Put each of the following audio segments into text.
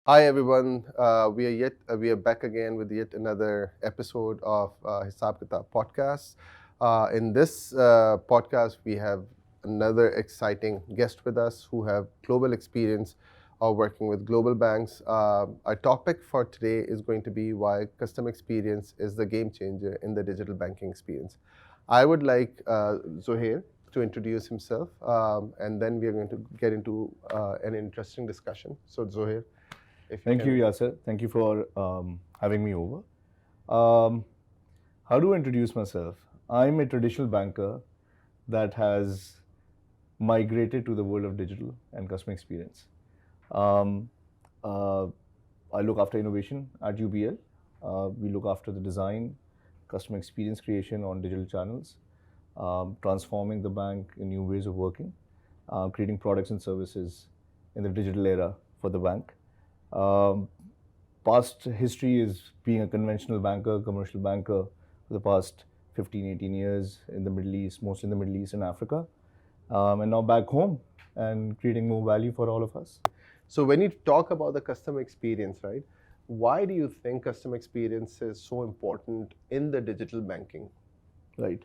Hi everyone. We are back again with yet another episode of Hisab Kitab podcast. In this podcast, we have another exciting guest with us who have global experience of working with global banks. Our topic for today is going to be why customer experience is the game changer in the digital banking experience. I would like Zohair to introduce himself, and then we are going to get into an interesting discussion. So Zohair, if you Thank you, can. Yasir. Thank you for having me over. Um, how do I introduce myself? I'm a traditional banker that has migrated to the world of digital and customer experience. Um, uh, I look after innovation at UBL. We look after the design, customer experience creation on digital channels, transforming the bank in new ways of working, creating products and services in the digital era for the bank. Um, Past history is being a conventional banker, commercial banker for the past 15, 18 years in the Middle East, mostly in the Middle East and Africa. And now back home and creating more value for all of us. So when you talk about the customer experience, right? Why do you think customer experience is so important in the digital banking? Right.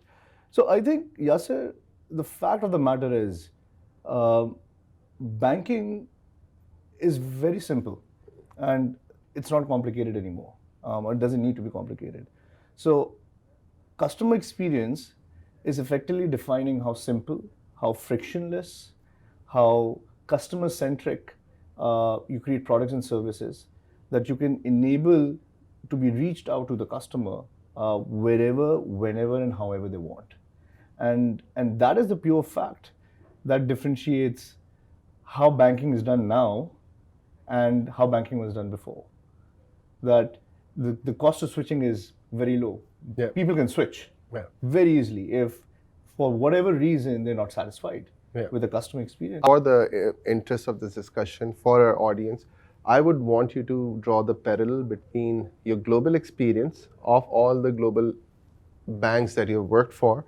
So I think, Yasser, the fact of the matter is uh, banking is very simple and it's not complicated anymore. Or it doesn't need to be complicated. So customer experience is effectively defining how simple, how frictionless, how customer centric you create products and services that you can enable to be reached out to the customer wherever, whenever, and however they want. And that is the pure fact that differentiates how banking is done now and how banking was done before. That the cost of switching is very low. Yeah. People can switch Yeah. very easily if, for whatever reason, they're not satisfied Yeah. with the customer experience. For the interest of this discussion, for our audience, I would want you to draw the parallel between your global experience of all the global banks that you've worked for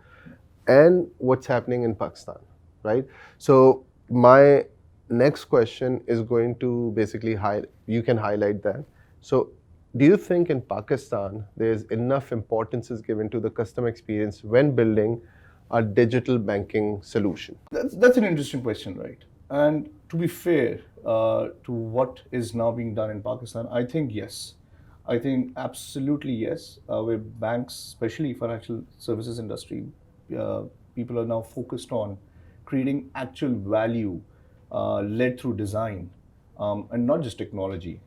and what's happening in Pakistan, right? So my next question is going to basically you can highlight that. So do you think in Pakistan there's enough importance is given to the customer experience when building a digital banking solution? That's an interesting question, right? And to be fair to what is now being done in Pakistan, I think yes. I think absolutely yes. Where banks, especially financial services industry, uh, people are now focused on creating actual value led through design and not just technology.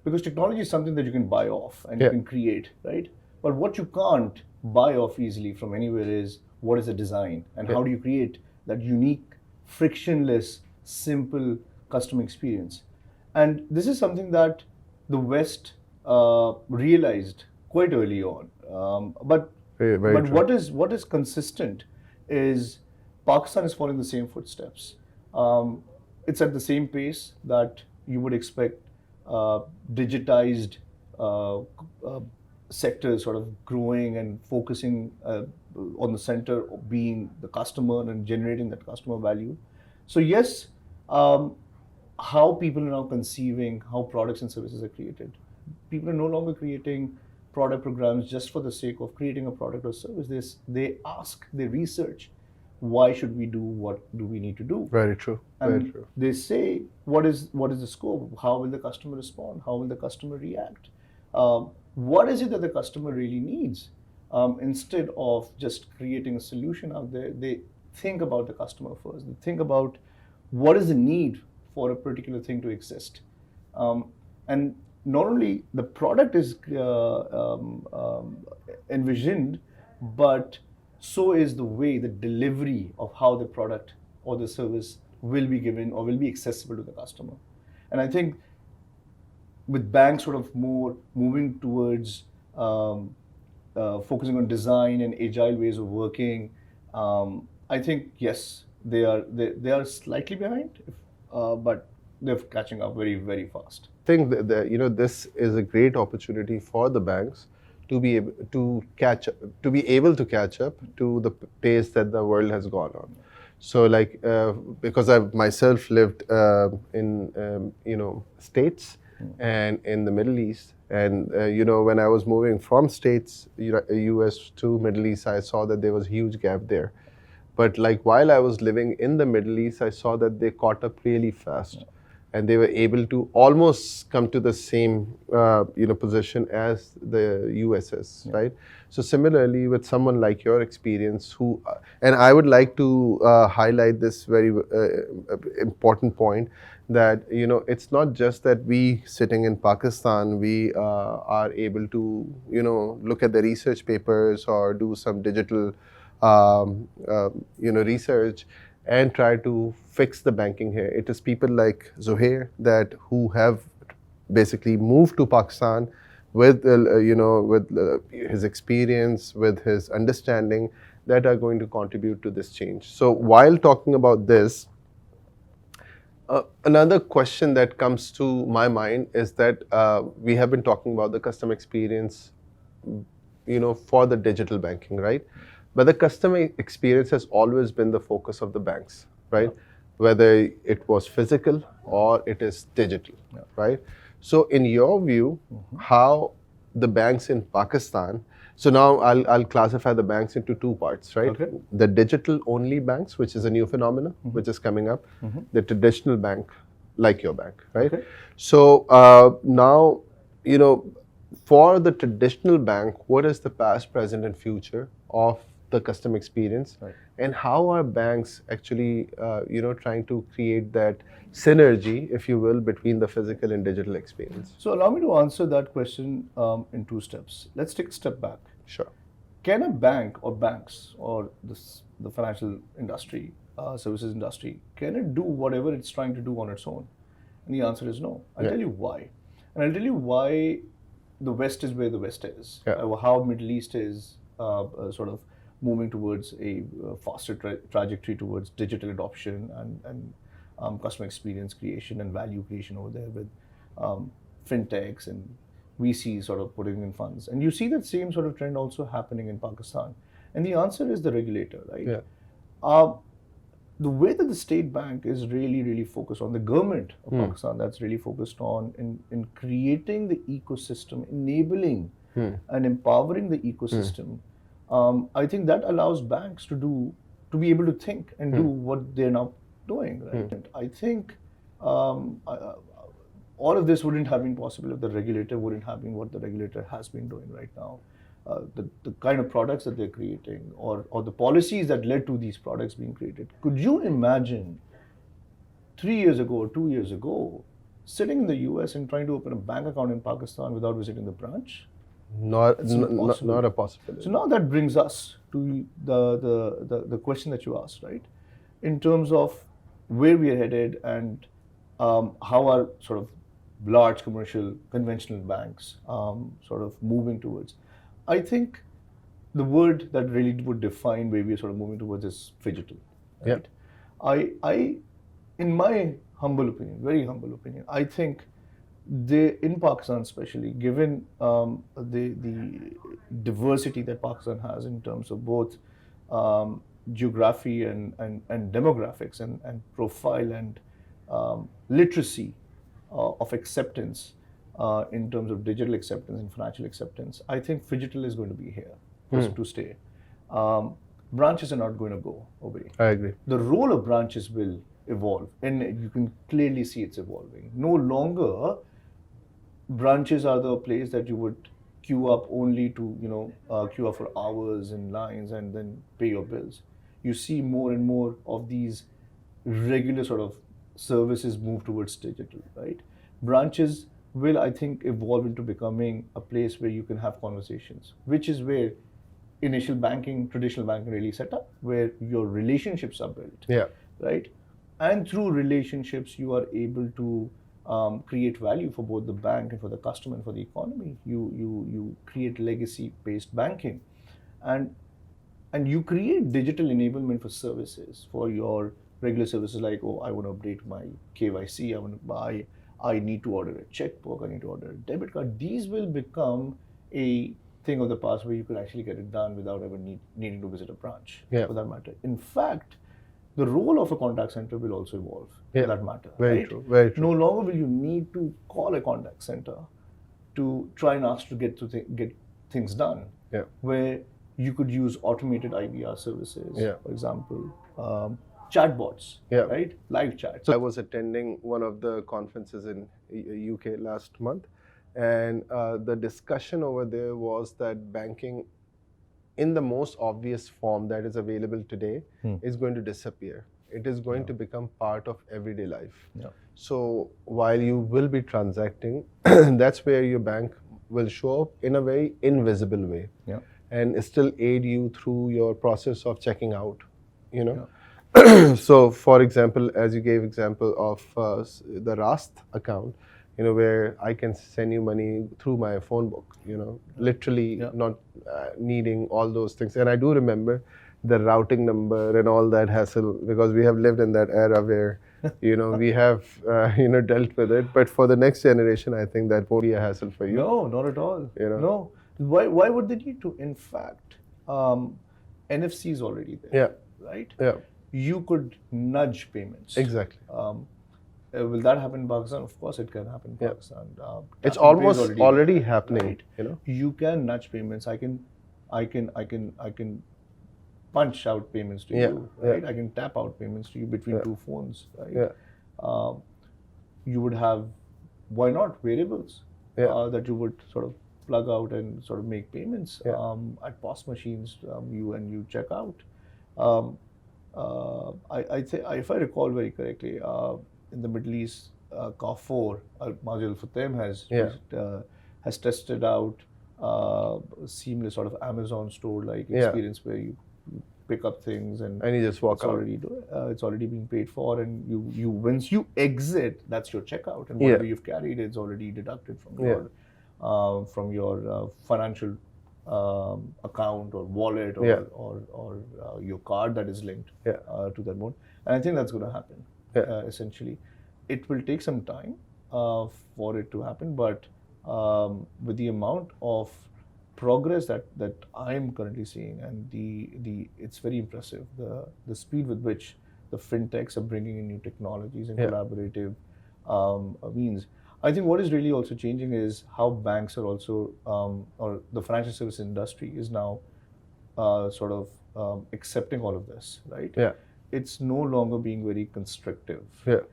Because technology is something that you can buy off and you Yeah. can create, right? But what you can't buy off easily from anywhere is what is the design and how do you create that unique, frictionless, simple customer experience. And this is something that the West realized quite early on. But Very but true. what is consistent is Pakistan is following the same footsteps. It's at the same pace that you would expect digitized uh, uh, sectors sort of growing and focusing on the center of being the customer and generating that customer value. So yes, um, how people are now conceiving how products and services are created. People are no longer creating product programs just for the sake of creating a product or service. They ask, they research, why should we do what do we need to do? Very true. Very And true. they say what is the scope, how will the customer respond, how will the customer react, what is it that the customer really needs. Instead of just creating a solution out there, they think about the customer first. They think about what is the need for a particular thing to exist. And not only the product is envisioned, but so is the way, the delivery of how the product or the service will be given or will be accessible to the customer. And I think with banks sort of more moving towards focusing on design and agile ways of working, I think yes, they are slightly behind, but they're catching up very very fast. Think that this is a great opportunity for the banks to be able to able to catch up to the pace that the world has gone on. So like because I've myself lived in states, and in the Middle East. And when I was moving from States, US to Middle East, I saw that there was a huge gap there. But like while I was living in the Middle East, I saw that they caught up really fast, and they were able to almost come to the same position as the USS, right? So similarly, with someone like your experience, and I would like to highlight this very important point that it's not just that we sitting in Pakistan we are able to look at the research papers or do some digital research and try to fix the banking here. It is people like Zohair who have basically moved to Pakistan with his experience, with his understanding, that are going to contribute to this change. So while talking about this, another question that comes to my mind is that we have been talking about the customer experience, for the digital banking, right? But the customer experience has always been the focus of the banks, right? Whether it was physical or it is digital, right? So in your view, how the banks in Pakistan, so now I'll classify the banks into two parts, right? Okay. The digital only banks, which is a new phenomenon, which is coming up, the traditional bank, like your bank, right? Okay. So now, for the traditional bank, what is the past, present, and future of the customer experience, and how are banks actually, trying to create that synergy, if you will, between the physical and digital experience? So allow me to answer that question in two steps. Let's take a step back. Sure. Can a bank or banks or the financial industry, services industry, can it do whatever it's trying to do on its own? And the answer is no. I'll tell you why. And I'll tell you why the West is where the West is, how Middle East is sort of moving towards a faster trajectory towards digital adoption and customer experience creation and value creation over there with fintechs and VCs sort of putting in funds. And you see that same sort of trend also happening in Pakistan. And the answer is the regulator, right? The way that the state bank is really, really focused on, the government of Pakistan that's really focused on in creating the ecosystem, enabling and empowering the ecosystem, I think that allows banks to be able to think and do what they're now doing, right? And I think all of this wouldn't have been possible if the regulator wouldn't have been what the regulator has been doing right now. The kind of products that they're creating or the policies that led to these products being created. Could you imagine 3 years ago or 2 years ago sitting in the US and trying to open a bank account in Pakistan without visiting the branch? Not a possibility. So now that brings us to the question that you asked, right? In terms of where we are headed and how our sort of large commercial conventional banks sort of moving towards. I think the word that really would define where we are sort of moving towards is phygital. Right? I, in my humble opinion, very humble opinion, I think in Pakistan especially, given the diversity that Pakistan has in terms of both geography and demographics and profile and literacy of acceptance in terms of digital acceptance and financial acceptance, I think phygital is going to be here to stay. Branches are not going to go away. I agree. The role of branches will evolve, and you can clearly see it's evolving. No longer branches are the place that you would queue up only to queue up for hours in lines and then pay your bills. You see more and more of these regular sort of services move towards digital, right? Branches will, I think, evolve into becoming a place where you can have conversations, which is where traditional banking really set up, where your relationships are built, right? And through relationships, you are able to create value for both the bank and for the customer and for the economy. You create legacy-based banking, and you create digital enablement for services, for your regular services like, oh, I want to update my KYC, I need to order a checkbook, I need to order a debit card. These will become a thing of the past where you could actually get it done without ever needing to visit a branch, for that matter. In fact, the role of a contact center will also evolve Yeah. for that matter. Very right? true. Very true. No longer will you need to call a contact center to try and ask to get things done. Yeah. Where you could use automated IVR services, Yeah. for example, chatbots, Yeah. right? Live chat. So I was attending one of the conferences in UK last month, and the discussion over there was that banking, in the most obvious form that is available today, is going to disappear. It is going to become part of everyday life. Yeah. So while you will be transacting, that's where your bank will show up in a very invisible way, Yeah. and still aid you through your process of checking out. Yeah. So, for example, as you gave example of the Rast account, where I can send you money through my phone book, literally Yeah. not needing all those things. And I do remember the routing number and all that hassle, because we have lived in that era where, we have, dealt with it. But for the next generation, I think that won't be a hassle for you. No, not at all. No. Why would they need to? In fact, NFC is already there. Yeah. Right? Yeah. You could nudge payments. Exactly. Will that happen in Pakistan? Of course, it can happen in Pakistan. It's Tap and Pay is almost there, already happening. right? You can nudge payments. I can punch out payments to you, right? I can tap out payments to you between two phones, right? Yeah. You would have, why not, variables that you would sort of plug out and sort of make payments at POS machines. You check out. I think, if I recall very correctly, in the Middle East, Carrefour, Majid Al-Futtaim has tested out seamless sort of Amazon store-like experience where you pick up things and you just walk out. It's already being paid for, and you once you exit, that's your checkout, and whatever you've carried is already deducted from your financial account or wallet or your card that is linked to that mode. And I think that's going to happen. Essentially, it will take some time for it to happen, but with the amount of progress that I'm currently seeing, and it's very impressive, the speed with which the fintechs are bringing in new technologies and collaborative means. I think what is really also changing is how banks are also, or the financial service industry is now sort of accepting all of this, right? Yeah. It's no longer being very constrictive. Yeah.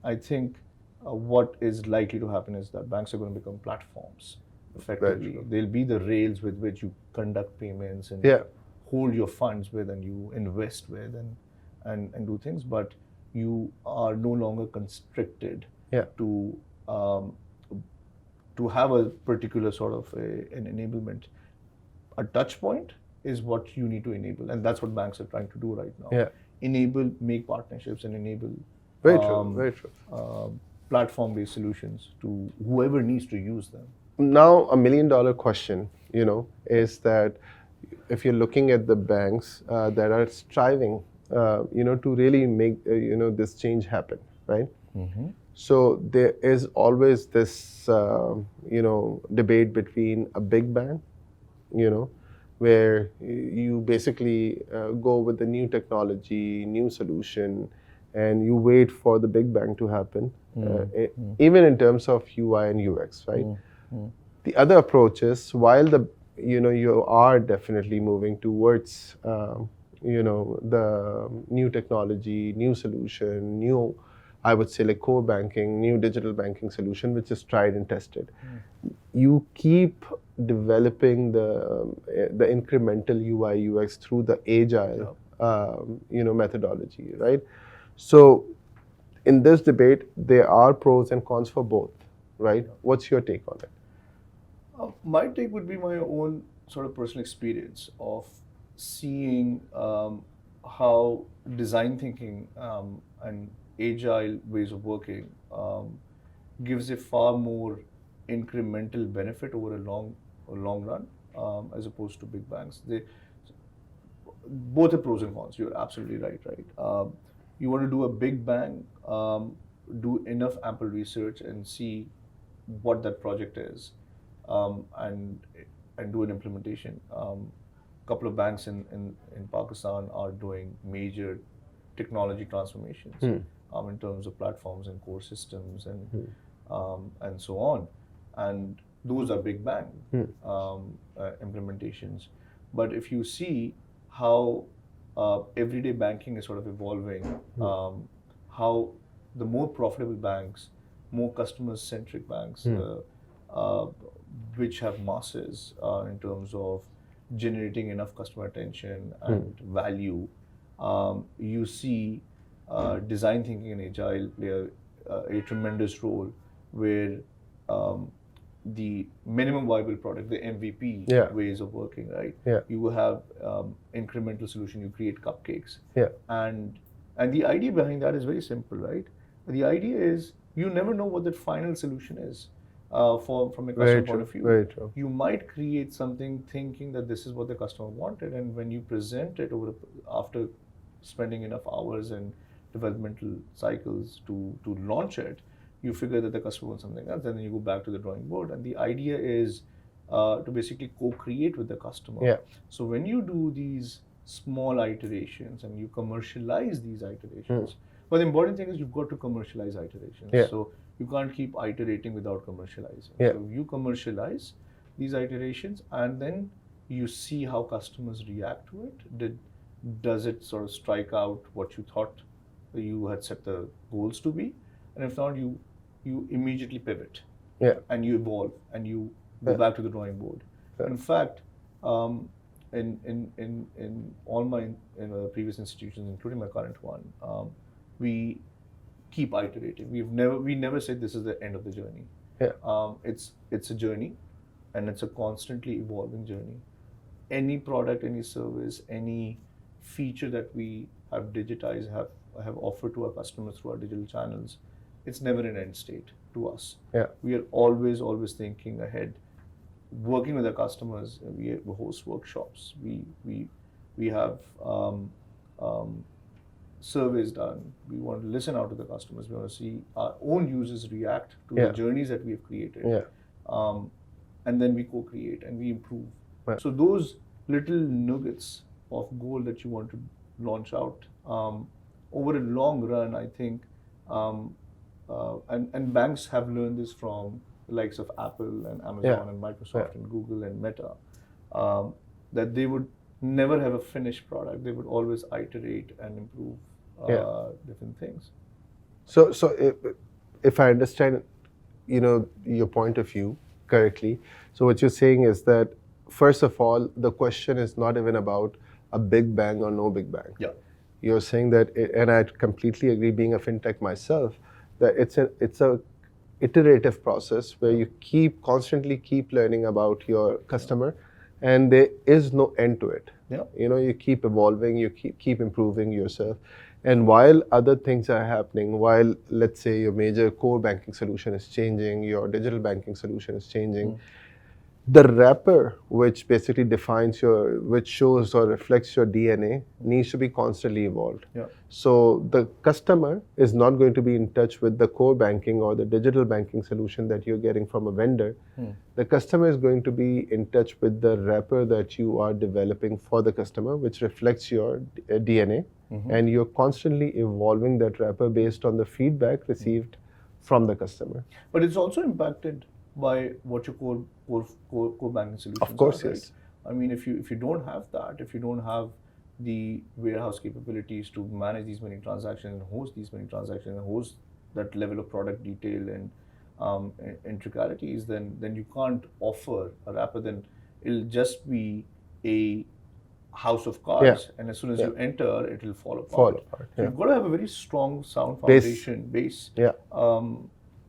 I think what is likely to happen is that banks are going to become platforms, effectively. They'll be the rails with which you conduct payments and hold your funds with, and you invest with, and do things, but you are no longer constricted to have a particular sort of an enablement. A touch point is what you need to enable, and that's what banks are trying to do right now. Enable, make partnerships, and enable very true. Platform-based solutions to whoever needs to use them. Now, $1 million question, is that if you're looking at the banks that are striving, to really make, this change happen, right? Mm-hmm. So there is always this, debate between a big bank, where you basically go with the new technology, new solution, and you wait for the big bang to happen, even in terms of UI and UX, right? The other approach is, while you are definitely moving towards, the new technology, new solution, new, I would say, like core banking, new digital banking solution, which is tried and tested. You keep developing the incremental UI UX through the agile, methodology, right? So in this debate, there are pros and cons for both, right? What's your take on it? My take would be my own sort of personal experience of seeing how design thinking and agile ways of working gives a far more incremental benefit over a long run, as opposed to big bangs. Both are pros and cons. You're absolutely right. You want to do a big bang, do enough ample research and see what that project is, and do an implementation. Couple of banks in Pakistan are doing major technology transformations in terms of platforms and core systems and so on. And those are big bang implementations. But if you see how everyday banking is sort of evolving, how the more profitable banks, more customer-centric banks, which have masses in terms of generating enough customer attention and value, you see design thinking and agile play a tremendous role where the minimum viable product, the MVP ways of working, right? You have incremental solution, you create cupcakes. And the idea behind that is very simple, right? The idea is you never know what the final solution is from a customer point of view. Very true. You might create something thinking that this is what the customer wanted, and when you present it after spending enough hours and developmental cycles to launch it, you figure that the customer wants something else, and then you go back to the drawing board. And the idea is to basically co-create with the customer. So when you do these small iterations and you commercialize these iterations, but the important thing is you've got to commercialize iterations. So you can't keep iterating without commercializing. So you commercialize these iterations, and then you see how customers react to it. Does it sort of strike out what you thought you had set the goals to be? And if not, you immediately pivot, and you evolve, and you go back to the drawing board. In fact, in all my previous institutions, including my current one, we keep iterating. We never said this is the end of the journey. It's a journey, and it's a constantly evolving journey. Any product, any service, any feature that we have digitized, have offered to our customers through our digital channels, it's never an end state to us. We are always thinking ahead, working with our customers. We host workshops. We have surveys done. We want to listen out to the customers. We want to see our own users react to the journeys that we have created. And then we co-create and we improve. So those little nuggets of gold that you want to launch out, over a long run, I think, and banks have learned this from the likes of Apple and Amazon and Microsoft and Google and Meta, that they would never have a finished product. They would always iterate and improve different things. So if I understand, your point of view correctly, so what you're saying is that first of all, the question is not even about a big bang or no big bang. You're saying that, and I completely agree, being a fintech myself, that it's a iterative process where you constantly keep learning about your customer, and there is no end to it. You keep evolving, you keep improving yourself. And while other things are happening, while let's say your major core banking solution is changing, your digital banking solution is changing, the wrapper, which basically which shows or reflects your DNA, needs to be constantly evolved. So the customer is not going to be in touch with the core banking or the digital banking solution that you're getting from a vendor. The customer is going to be in touch with the wrapper that you are developing for the customer, which reflects your DNA. And you're constantly evolving that wrapper based on the feedback received from the customer. But it's also impacted by what your core banking solutions of course, are, yes. Right? I mean, if you don't have that, if you don't have the warehouse capabilities to manage these many transactions and host these many transactions and host that level of product detail and intricalities, then you can't offer a wrapper. Then it'll just be a house of cards, and as soon as you enter, it will fall apart. So you've got to have a very strong, sound foundation base.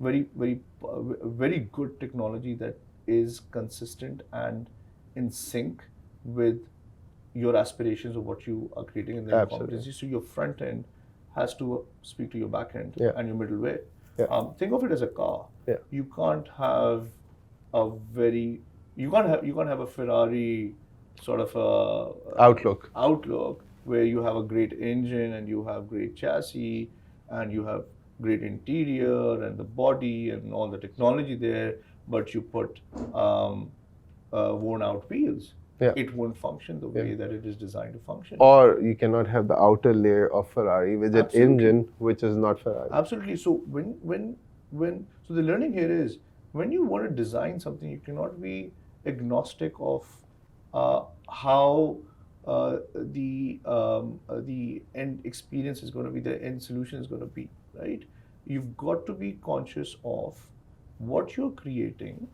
Very good technology that is consistent and in sync with your aspirations of what you are creating in the competency. So your front end has to speak to your back end and your middleware. Think of it as a car. You can't have you can't have a Ferrari sort of a outlook where you have a great engine and you have great chassis and you have great interior and the body and all the technology there, but you put worn out wheels. it won't function the way that it is designed to function. Or you cannot have the outer layer of Ferrari with an Absolutely. engine which is not Ferrari. Absolutely. So so the learning here is when you want to design something, you cannot be agnostic of how the end experience is going to be, the end solution is going to be, right? You've got to be conscious of what you're creating,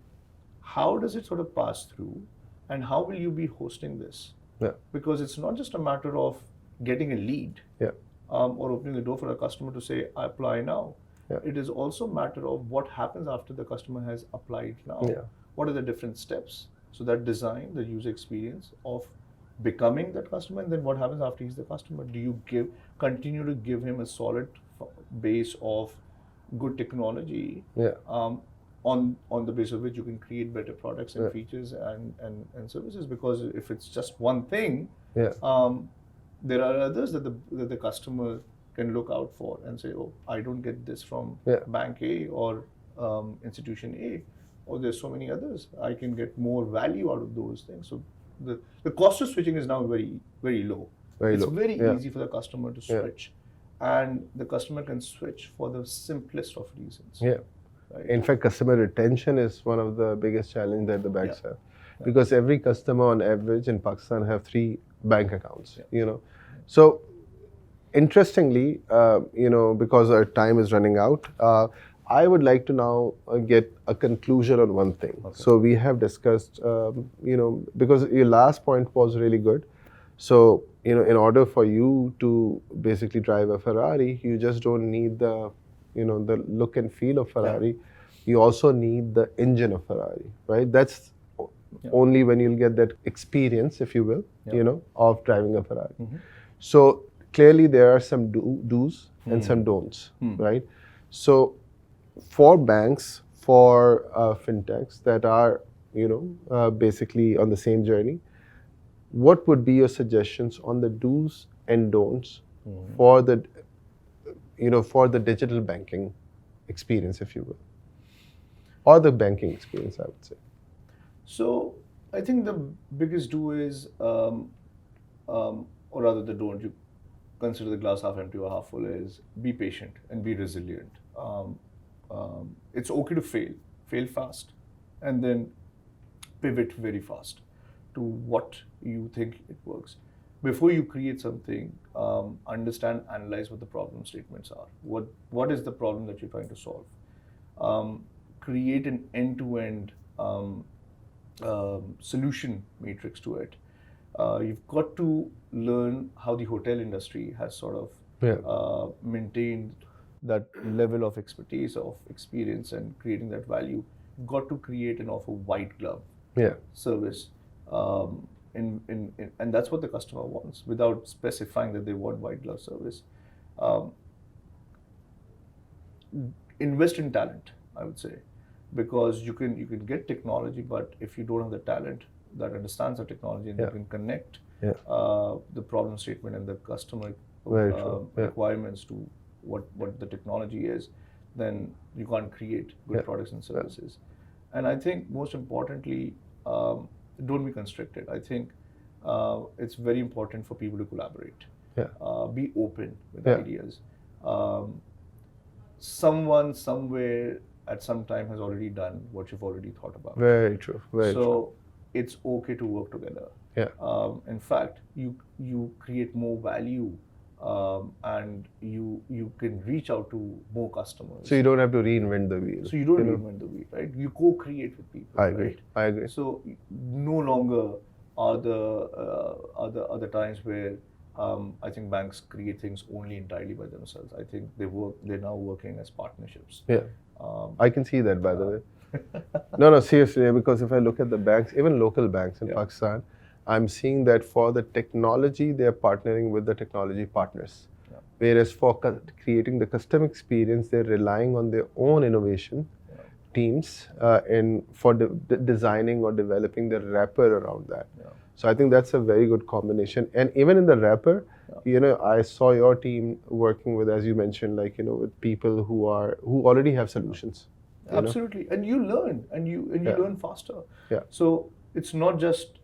how does it sort of pass through, and how will you be hosting this? Yeah. Because it's not just a matter of getting a lead or opening the door for a customer to say, I apply now. Yeah. It is also a matter of what happens after the customer has applied now. Yeah. What are the different steps? So that design, the user experience of becoming that customer, and then what happens after he's the customer? Do you continue to give him a solid base of good technology on the basis of which you can create better products and features and services? Because if it's just one thing, there are others that the customer can look out for and say, oh, I don't get this from bank A or institution A, or there's so many others. I can get more value out of those things. So the cost of switching is now very, very low. It's very easy for the customer to switch. And the customer can switch for the simplest of reasons. Right? In fact, customer retention is one of the biggest challenges that the banks have. Because every customer on average in Pakistan have 3 bank accounts, So interestingly, because our time is running out, I would like to now get a conclusion on one thing. So we have discussed, because your last point was really good. So, in order for you to basically drive a Ferrari, you just don't need the look and feel of Ferrari. You also need the engine of Ferrari, right? That's only when you'll get that experience, if you will, of driving a Ferrari. So clearly there are some do's and some don'ts, right? So for banks, for fintechs that are, basically on the same journey, what would be your suggestions on the do's and don'ts for the digital banking experience, if you will, or the banking experience, I would say? So I think the biggest do is, or rather the don't, you consider the glass half empty or half full, is be patient and be resilient. It's okay to fail fast, and then pivot very fast to what you think it works. Before you create something, understand, analyze what the problem statements are. What is the problem that you're trying to solve? Create an end-to-end solution matrix to it. You've got to learn how the hotel industry has sort of maintained that level of expertise, of experience, and creating that value. You've got to create and offer white glove service. And that's what the customer wants, without specifying that they want white glove service. Invest in talent, I would say, because you can get technology, but if you don't have the talent that understands the technology and you can connect the problem statement and the customer requirements to what the technology is, then you can't create good products and services. And I think most importantly, don't be constricted. I think it's very important for people to collaborate. Be open with ideas. Someone somewhere at some time has already done what you've already thought about. Very true. So it's okay to work together. In fact, you create more value, and you can reach out to more customers. So you don't have to reinvent the wheel. So you don't reinvent the wheel, right? You co-create with people. I agree. Right? I agree. So no longer are the times where I think banks create things only entirely by themselves. I think they're now working as partnerships. I can see that, by the way. No, seriously, because if I look at the banks, even local banks in Pakistan, I'm seeing that for the technology, they're partnering with the technology partners. Whereas for creating the custom experience, they're relying on their own innovation teams for designing or developing the wrapper around that. So I think that's a very good combination. And even in the wrapper, I saw your team working with, as you mentioned, with people who already have solutions. Absolutely, and you learn, and you learn faster. So it's not just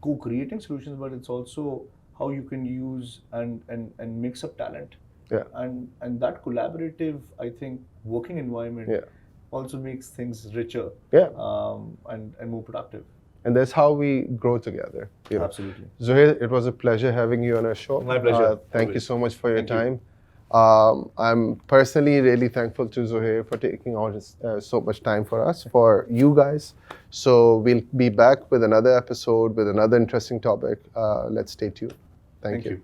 co-creating solutions, but it's also how you can use and mix up talent. Yeah. And that collaborative, I think, working environment Yeah. also makes things richer. Yeah. And more productive. And that's how we grow together. You know. Absolutely. Zohair, it was a pleasure having you on our show. My pleasure. Thank you so much for your Thank you. time. I'm personally really thankful to Zohair for taking out so much time for us, for you guys. So we'll be back with another episode with another interesting topic. Let's stay tuned. Thank you.